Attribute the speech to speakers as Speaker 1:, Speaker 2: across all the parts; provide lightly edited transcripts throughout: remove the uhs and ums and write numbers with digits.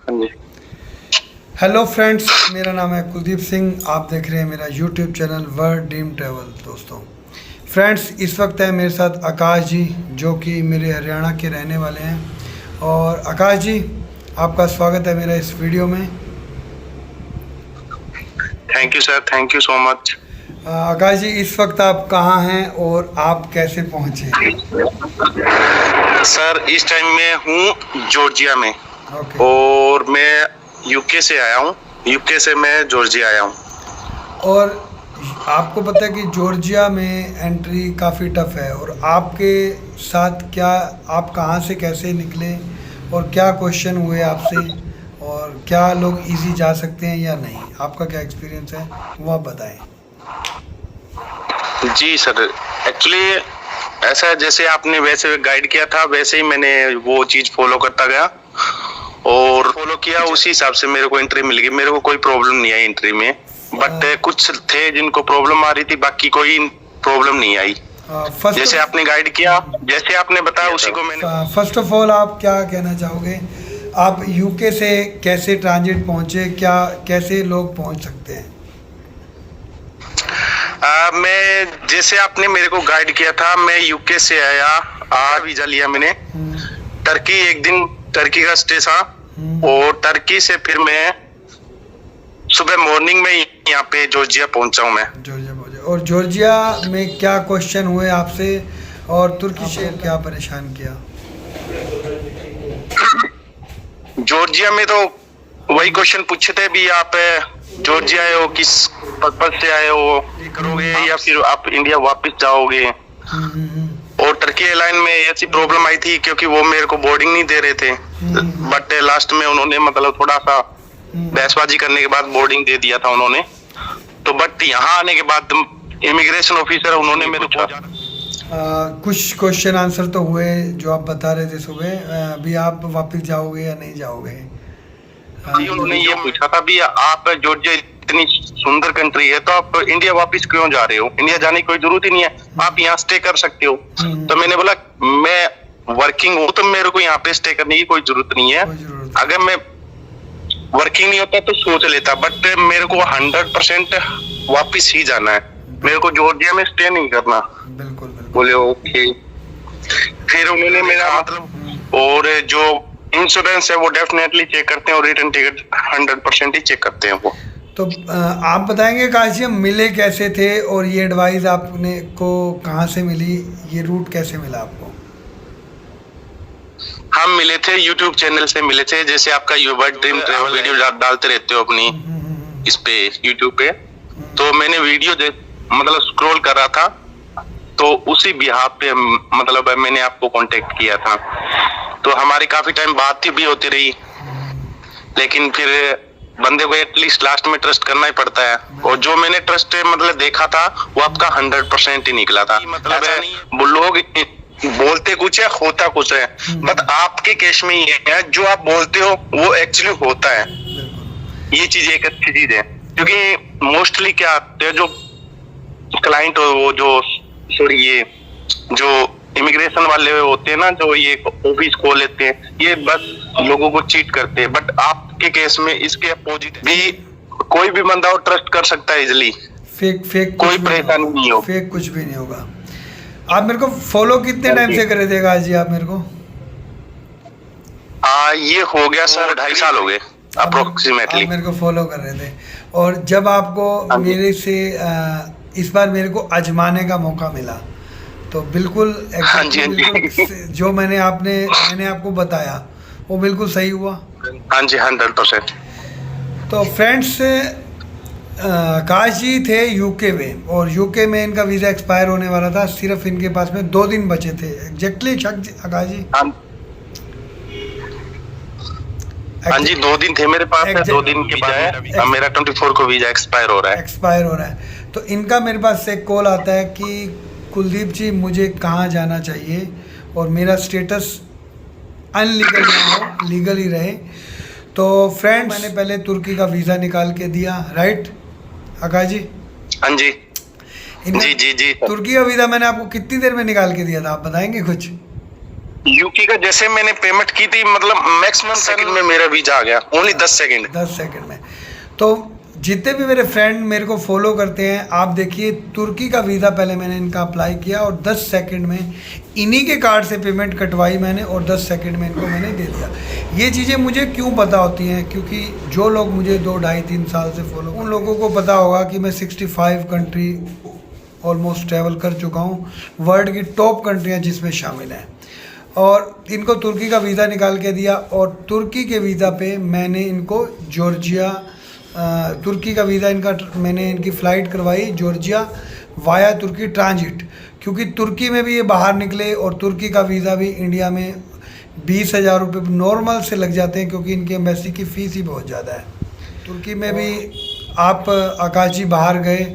Speaker 1: हाँ जी।
Speaker 2: Hello friends, मेरा नाम है कुलदीप सिंह। आप देख रहे हैं मेरा YouTube channel world dream travel. दोस्तों फ्रेंड्स, इस वक्त है मेरे साथ आकाश जी, जो कि मेरे हरियाणा के रहने वाले हैं। और आकाश जी, आपका स्वागत है मेरा इस वीडियो में।
Speaker 1: Thank you sir, thank you so much.
Speaker 2: Akash ji, इस वक्त आप कहाँ हैं और आप कैसे पहुँचे?
Speaker 1: सर इस टाइम मैं हूँ जॉर्जिया में।
Speaker 2: ओके।
Speaker 1: और मैं यूके से आया हूँ। यूके से मैं जॉर्जिया आया हूँ।
Speaker 2: और आपको पता है कि जॉर्जिया में एंट्री काफ़ी टफ है, और आपके साथ क्या, आप कहाँ से कैसे निकले और क्या क्वेश्चन हुए आपसे, और क्या लोग इजी जा सकते हैं या नहीं, आपका क्या एक्सपीरियंस है वो आप बताएं।
Speaker 1: जी सर, एक्चुअली ऐसा है, जैसे आपने वैसे गाइड किया था वैसे ही मैंने वो चीज फॉलो करता गया और फॉलो किया। उसी हिसाब से मेरे को एंट्री मिल गई। मेरे को कोई प्रॉब्लम नहीं आई एंट्री में, बट कुछ थे जिनको प्रॉब्लम आ रही थी, बाकी कोई प्रॉब्लम नहीं आई। जैसे आपने गाइड किया, जैसे आपने बताया उसी को मैंने।
Speaker 2: फर्स्ट ऑफ ऑल आप क्या कहना चाहोगे, आप यूके से कैसे ट्रांजिट पहुंचे, क्या कैसे लोग पहुंच सकते हैं?
Speaker 1: मैं जैसे आपने मेरे को गाइड किया था, मैं यूके से आया, वीजा लिया मैंने। टर्की, एक दिन टर्की का स्टे था, और टर्की से फिर मैं सुबह मॉर्निंग में यहाँ पे जॉर्जिया पहुंचा हूँ मैं।
Speaker 2: जॉर्जिया पहुंचे, और जॉर्जिया में क्या क्वेश्चन हुए आपसे, और तुर्की से क्या परेशान किया?
Speaker 1: जॉर्जिया में तो वही क्वेश्चन पूछे थे भी, आप जॉर्जिया आए हो, किस पर्पज से आए हो, करोगे या फिर आप इंडिया वापस जाओगे। और टर्की एयरलाइन में ऐसी प्रॉब्लम आई थी क्योंकि वो मेरे को बोर्डिंग नहीं दे रहे थे, बट लास्ट में उन्होंने मतलब थोड़ा सा बहसबाजी करने के बाद बोर्डिंग दे दिया था उन्होंने। तो बट यहाँ आने के बाद इमिग्रेशन ऑफिसर उन्होंने मेरे को
Speaker 2: कुछ क्वेश्चन आंसर तो हुए जो आप बता रहे थे सुबह, अभी आप वापस जाओगे या नहीं जाओगे?
Speaker 1: जी, उन्होंने ये पूछा था भी, आप जॉर्जिया इतनी सुंदर कंट्री है तो आप इंडिया वापस क्यों जा रहे हो? इंडिया जाने की कोई जरूरत ही नहीं है, आप यहाँ स्टे कर सकते हो। तो मैंने बोला मैं वर्किंग हूँ तो मेरे को यहाँ पे स्टे करने की कोई जरूरत नहीं है। अगर मैं वर्किंग नहीं होता तो सोच लेता, बट मेरे को 100% वापस ही जाना है, मेरे को जॉर्जिया में स्टे नहीं करना।
Speaker 2: बिल्कुल।
Speaker 1: बोले ओके। फिर उन्होंने मेरा मतलब, और जो इंश्योरेंस है वो डेफिनेटली चेक करते हैं, और रिटर्न टिकट 100% ही चेक करते हैं वो।
Speaker 2: तो आप बताएंगे काशी, हम मिले कैसे थे, और ये एडवाइस आपने को कहाँ से मिली, ये रूट कैसे मिला आपको?
Speaker 1: हम मिले थे यूट्यूब चैनल से मिले थे। जैसे आपका वर्ल्ड ड्रीम ट्रैवल वीडियो डालते रहते हो अपनी इस पे यूट्यूब पे, तो मैंने वीडियो मतलब स्क्रॉल कर रहा था, तो उसी बिहाफ पे मतलब मैंने आपको कांटेक्ट किया था। तो हमारी काफी टाइम बात भी होती रही, लेकिन फिर बंदे को एटलीस्ट लास्ट में ट्रस्ट करना ही पड़ता है। और जो मैंने ट्रस्ट मतलब देखा था वो आपका 100% ही निकला था। मतलब वो लोग बोलते कुछ है, होता कुछ है, बट आपके केस में ये है, जो आप बोलते हो वो एक्चुअली होता है। ये चीज एक अच्छी चीज है, क्योंकि मोस्टली क्या आते हैं जो क्लाइंट हो, वो जो सॉरी ये जो इमिग्रेशन वाले होते हैं ना, जो ये ऑफिस खोल लेते हैं, ये बस लोगों को चीट करते हैं। बट आपके केस में इसके अपोजिट भी कोई भी बंदा और ट्रस्ट कर सकता है इजिली।
Speaker 2: फेक
Speaker 1: कोई परेशानी नहीं हो,
Speaker 2: फेक कुछ भी नहीं होगा। आप मेरे को फॉलो कितने टाइम से कर रहे थे गाजी जी आप मेरे को?
Speaker 1: ये हो गया सर 2.5 साल हो गए अप्रोक्सीमेटली।
Speaker 2: मेरे को फॉलो कर रहे थे, और जब आपको मेरे से इस बार मेरे को आजमाने का मौका मिला, तो बिल्कुल जो मैंने आपको बताया वो बिल्कुल सही हुआ।
Speaker 1: हाँ जी, 100%।
Speaker 2: तो फ्रेंड्स, काश जी थे यूके में, और यूके में इनका वीज़ा एक्सपायर होने वाला था। सिर्फ इनके पास में 2 दिन बचे थे एग्जैक्टली। आकाश जी,
Speaker 1: हाँ जी, 2 दिन थे मेरे पास। 2 दिन के बाद मेरा 24 को वीजा एक्सपायर हो रहा है।
Speaker 2: तो इनका मेरे पास से कॉल आता है कि कुलदीप जी, मुझे कहाँ जाना चाहिए, और मेरा स्टेटस अनलीगल ना हो, लीगल ही रहे। तो फ्रेंड्स, मैंने पहले तुर्की का वीज़ा निकाल के दिया, राइट आकाश जी?
Speaker 1: हाँ जी, जी।
Speaker 2: तुर्की का वीज़ा मैंने आपको कितनी देर में निकाल के दिया था, आप बताएंगे कुछ?
Speaker 1: यूके का जैसे मैंने पेमेंट की थी, मतलब मैक्सिमम सेकंड में मेरा वीजा आ गया, ओनली 10 सेकंड।
Speaker 2: 10 सेकंड में। तो जितने भी मेरे फ्रेंड मेरे को फॉलो करते हैं, आप देखिए तुर्की का वीज़ा पहले मैंने इनका अप्लाई किया और 10 सेकंड में इन्हीं के कार्ड से पेमेंट कटवाई मैंने और 10 सेकंड में इनको मैंने दे दिया। ये चीज़ें मुझे क्यों पता होती हैं, क्योंकि जो लोग मुझे 2, 2.5, 3 साल से फॉलो, उन लोगों को पता होगा कि मैं 65 कंट्री ऑलमोस्ट ट्रैवल कर चुका हूँ, वर्ल्ड की टॉप कंट्रियाँ जिसमें शामिल हैं। और इनको तुर्की का वीज़ा निकाल के दिया और तुर्की के वीज़ा पे मैंने इनको जॉर्जिया, तुर्की का वीज़ा इनका मैंने इनकी फ़्लाइट करवाई जॉर्जिया वाया तुर्की ट्रांजिट, क्योंकि तुर्की में भी ये बाहर निकले और तुर्की का वीज़ा भी इंडिया में 20,000 रुपये नॉर्मल से लग जाते हैं, क्योंकि इनकी एम्बेसी की फ़ीस ही बहुत ज़्यादा है। तुर्की में भी आप आकाशी बाहर गए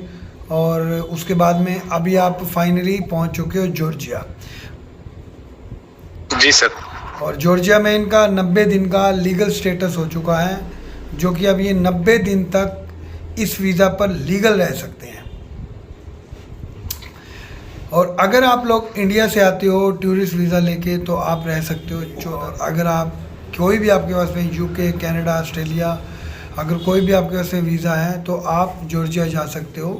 Speaker 2: और उसके बाद में अभी आप फाइनली पहुंच चुके हो जॉर्जिया।
Speaker 1: जी सर।
Speaker 2: और जॉर्जिया में इनका 90 दिन का लीगल स्टेटस हो चुका है, जो कि अब ये 90 दिन तक इस वीज़ा पर लीगल रह सकते हैं। और अगर आप लोग इंडिया से आते हो टूरिस्ट वीज़ा लेके तो आप रह सकते हो 14। अगर आप कोई भी आपके पास में यूके, कनाडा, ऑस्ट्रेलिया, अगर कोई भी आपके पास में वीज़ा है तो आप जॉर्जिया जा सकते हो।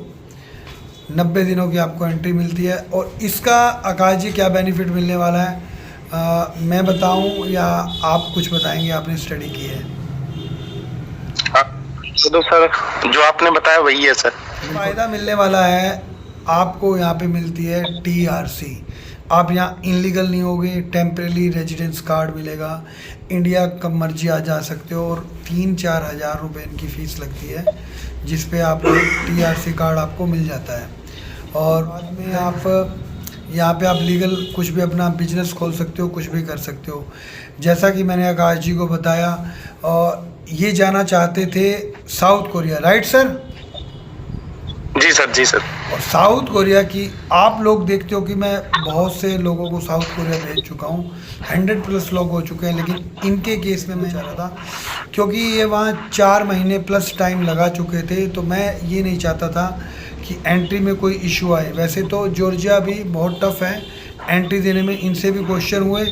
Speaker 2: 90 दिनों की आपको एंट्री मिलती है। और इसका आकाश जी क्या बेनिफिट मिलने वाला है, मैं बताऊं या आप कुछ बताएंगे? आपने स्टडी की है
Speaker 1: तो सर जो आपने बताया वही है सर।
Speaker 2: फ़ायदा मिलने वाला है आपको, यहाँ पे मिलती है TRC। आप यहाँ इनलीगल नहीं होगे, टेम्परेरी रेजिडेंस कार्ड मिलेगा, इंडिया कब मर्जी आ जा सकते हो और 3-4 हज़ार रुपये इनकी फ़ीस लगती है, जिस पे आप TRC कार्ड आपको मिल जाता है। और बाद में आप यहाँ पे आप लीगल कुछ भी अपना बिजनेस खोल सकते हो, कुछ भी कर सकते हो। जैसा कि मैंने आकाश जी को बताया, और ये जाना चाहते थे साउथ कोरिया, राइट सर?
Speaker 1: जी सर, जी सर।
Speaker 2: और साउथ कोरिया की आप लोग देखते हो कि मैं बहुत से लोगों को साउथ कोरिया भेज चुका हूँ, 100+ लोग हो चुके हैं, लेकिन इनके केस में मैं चाह रहा था, क्योंकि ये वहाँ 4 महीने प्लस टाइम लगा चुके थे, तो मैं ये नहीं चाहता था कि एंट्री में कोई इशू आए। वैसे तो जॉर्जिया भी बहुत टफ है एंट्री देने में, इनसे भी क्वेश्चन हुए,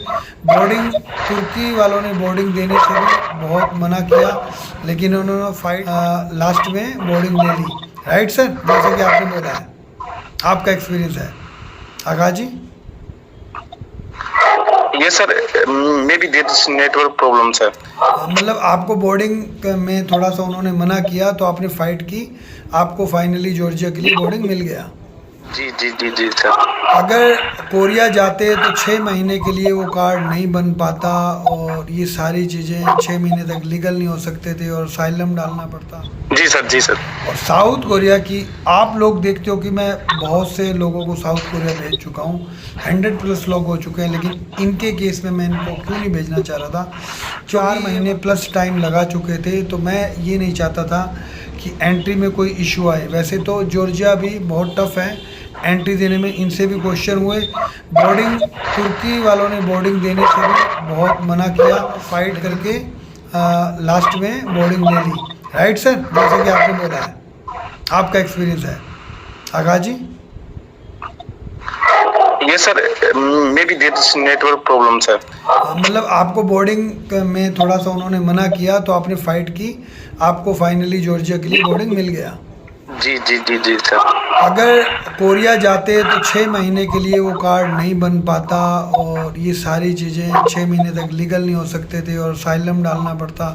Speaker 2: बोर्डिंग तुर्की वालों ने बोर्डिंग देने से भी बहुत मना किया, लेकिन उन्होंने फाइट लास्ट में बोर्डिंग ले ली, राइट सर? जैसे कि आपने बोला है, आपका एक्सपीरियंस है आकाश जी?
Speaker 1: ये sir may be there is network problem sir.
Speaker 2: मतलब आपको बोर्डिंग में थोड़ा सा उन्होंने मना किया तो आपने फाइट की, आपको फाइनली जॉर्जिया के लिए बोर्डिंग मिल गया।
Speaker 1: जी जी जी जी सर।
Speaker 2: अगर कोरिया जाते तो 6 महीने के लिए वो कार्ड नहीं बन पाता और ये सारी चीज़ें 6 महीने तक लीगल नहीं हो सकते थे और साइलम डालना पड़ता।
Speaker 1: जी सर, जी सर।
Speaker 2: और साउथ कोरिया की आप लोग देखते हो कि मैं बहुत से लोगों को साउथ कोरिया भेज चुका हूँ, 100+ लोग हो चुके हैं, लेकिन इनके केस में मैं इनको क्यों नहीं भेजना चाह रहा था, 4 महीने प्लस टाइम लगा चुके थे, तो मैं ये नहीं चाहता था कि एंट्री में कोई इशू आए। वैसे तो जॉर्जिया भी बहुत टफ है एंट्री देने में, इनसे भी क्वेश्चन हुए, बोर्डिंग तुर्की वालों ने बोर्डिंग देने से भी बहुत मना किया, फाइट करके लास्ट में बोर्डिंग ले ली, राइट सर? जैसे कि आपने बोला है, आपका एक्सपीरियंस है आकाश जी?
Speaker 1: ये sir may be there is network problem sir.
Speaker 2: मतलब आपको बोर्डिंग में थोड़ा सा उन्होंने मना किया तो आपने फाइट की, आपको फाइनली जॉर्जिया के लिए बोर्डिंग मिल गया।
Speaker 1: जी जी जी जी सर।
Speaker 2: अगर कोरिया जाते तो 6 महीने के लिए वो कार्ड नहीं बन पाता और ये सारी चीज़ें 6 महीने तक लीगल नहीं हो सकते थे और साइलम डालना पड़ता,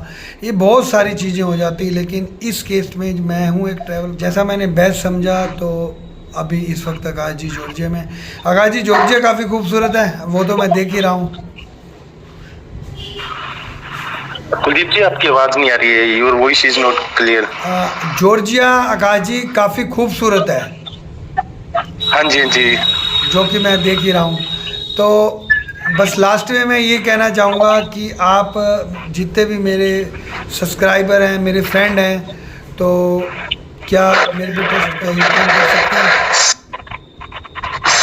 Speaker 2: ये बहुत सारी चीज़ें हो जाती। लेकिन इस केस में मैं हूँ एक ट्रैवल, जैसा मैंने बेस्ट समझा, तो अभी इस वक्त आकाश जी जॉर्जिया में। आकाश जी जॉर्जिया काफ़ी खूबसूरत है, वो तो मैं देख ही रहा हूँ।
Speaker 1: कुलदीप जी आपकी आवाज़ नहीं आ रही है, your voice is not clear.
Speaker 2: Georgia Akash ji काफ़ी खूबसूरत है।
Speaker 1: हाँ जी, हाँ जी।
Speaker 2: जो कि मैं देख ही रहा हूँ। तो बस लास्ट में मैं ये कहना चाहूँगा कि आप जितने भी मेरे सब्सक्राइबर हैं, मेरे फ्रेंड हैं, तो क्या मेरे पे कर सकते हैं?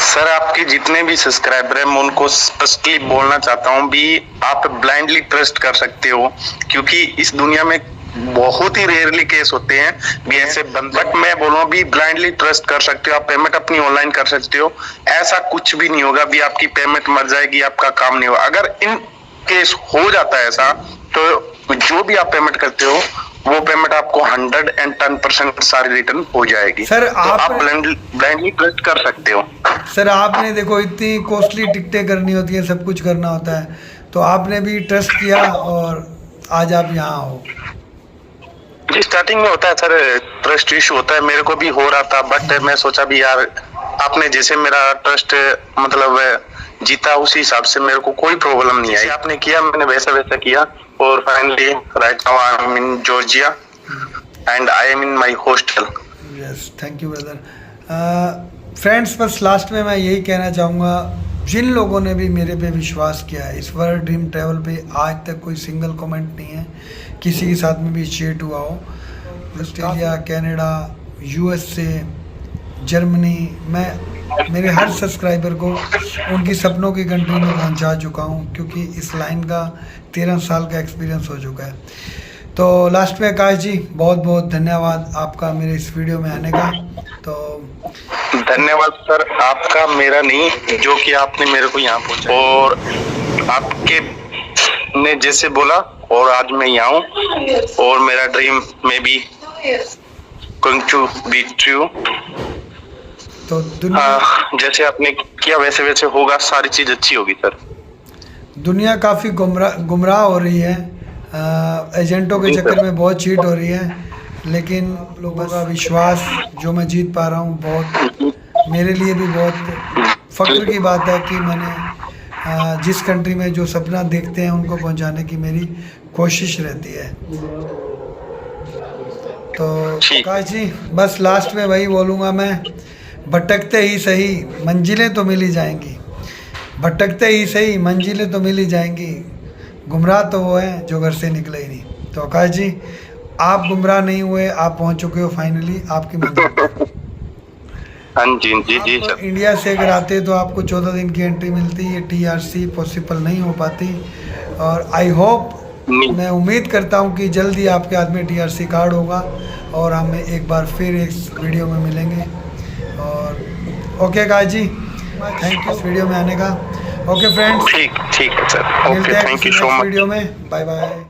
Speaker 1: सर आपके जितने भी सब्सक्राइबर हैं मैं उनको स्पष्टली बोलना चाहता हूँ भी, आप ब्लाइंडली ट्रस्ट कर सकते हो, क्योंकि इस दुनिया में बहुत ही रेयरली केस होते हैं भी ऐसे बंदे, बट मैं बोल रहा हूँ भी ब्लाइंडली ट्रस्ट कर सकते हो आप, पेमेंट अपनी ऑनलाइन कर सकते हो, ऐसा कुछ भी नहीं होगा भी आपकी पेमेंट मर जाएगी, आपका काम नहीं होगा। अगर इन केस हो जाता है ऐसा, तो जो भी आप पेमेंट करते हो वो पेमेंट आपको 110% सारी रिटर्न हो जाएगी।
Speaker 2: सर
Speaker 1: तो आप ब्लाइंडली ट्रस्ट कर सकते हो।
Speaker 2: सर आपने देखो इतनी कॉस्टली टिकटें करनी होती है, सब कुछ करना होता है, तो आपने भी ट्रस्ट किया और आज आप यहाँ हो।
Speaker 1: जी स्टार्टिंग में होता है सर, ट्रस्ट इशू होता है, मेरे को भी हो रहा था, बट मैं सोचा भी यार आपने जैसे मेरा ट्रस्ट मतलब जीता, उसी हिसाब से मेरे को कोई प्रॉब्लम नहीं आई। आपने किया, मैंने वैसा वैसा किया, और finally right now I am in Georgia and I am in my hostel.
Speaker 2: Yes, thank you brother. Friends, बस लास्ट में मैं यही कहना चाहूँगा, जिन लोगों ने भी मेरे पे विश्वास किया है, इस वर्ल्ड ड्रीम ट्रैवल पे आज तक कोई सिंगल कमेंट नहीं है किसी के साथ में भी चेट हुआ हो। ऑस्ट्रेलिया, कनाडा, यूएसए, जर्मनी, मैं मेरे हर सब्सक्राइबर को उनकी सपनों की कंट्री में पहुंचा चुका हूं, क्योंकि इस लाइन का 13 साल का एक्सपीरियंस हो चुका है। तो लास्ट में आकाश जी, बहुत बहुत धन्यवाद आपका मेरे इस वीडियो में आने का। तो
Speaker 1: धन्यवाद सर, आपका मेरा नहीं, जो कि आपने मेरे को यहाँ पहुँचा, और आपके ने जैसे बोला और आज मैं यहाँ हूँ, और मेरा ड्रीम में भी going to be true।
Speaker 2: तो दुनिया
Speaker 1: जैसे आपने किया वैसे वैसे होगा, सारी चीज अच्छी होगी सर।
Speaker 2: दुनिया काफ़ी गुमराह हो रही है, एजेंटों के चक्कर में बहुत चीट हो रही है, लेकिन लोगों का विश्वास जो मैं जीत पा रहा हूँ, बहुत मेरे लिए भी बहुत फख्र की बात है कि मैंने जिस कंट्री में जो सपना देखते हैं उनको पहुंचाने की मेरी कोशिश रहती है। तो आकाश जी, बस लास्ट में वही बोलूँगा मैं, भटकते ही सही मंजिलें तो मिल ही जाएंगी, भटकते ही सही मंजिलें तो मिल ही जाएंगी, गुमराह तो वो है जो घर से निकले ही नहीं। तो आकाश जी, आप गुमराह नहीं हुए, आप पहुंच चुके हो फाइनली आपकी मंजिल पर।
Speaker 1: हाँ जी जी जी सर।
Speaker 2: इंडिया से अगर आते तो आपको 14 दिन की एंट्री मिलती, ये TRC पॉसिबल नहीं हो पाती, और आई होप, मैं उम्मीद करता हूँ कि जल्दी आपके हाथ में TRC कार्ड होगा और हम एक बार फिर इस वीडियो में मिलेंगे। और okay Akash ji, thank you इस वीडियो में आने का। ओके फ्रेंड्स,
Speaker 1: ठीक है सर,
Speaker 2: मिलते
Speaker 1: ओके,
Speaker 2: हैं
Speaker 1: थैंक यू
Speaker 2: किसी
Speaker 1: सो
Speaker 2: नेक्स्ट
Speaker 1: मच।
Speaker 2: वीडियो में। Bye bye.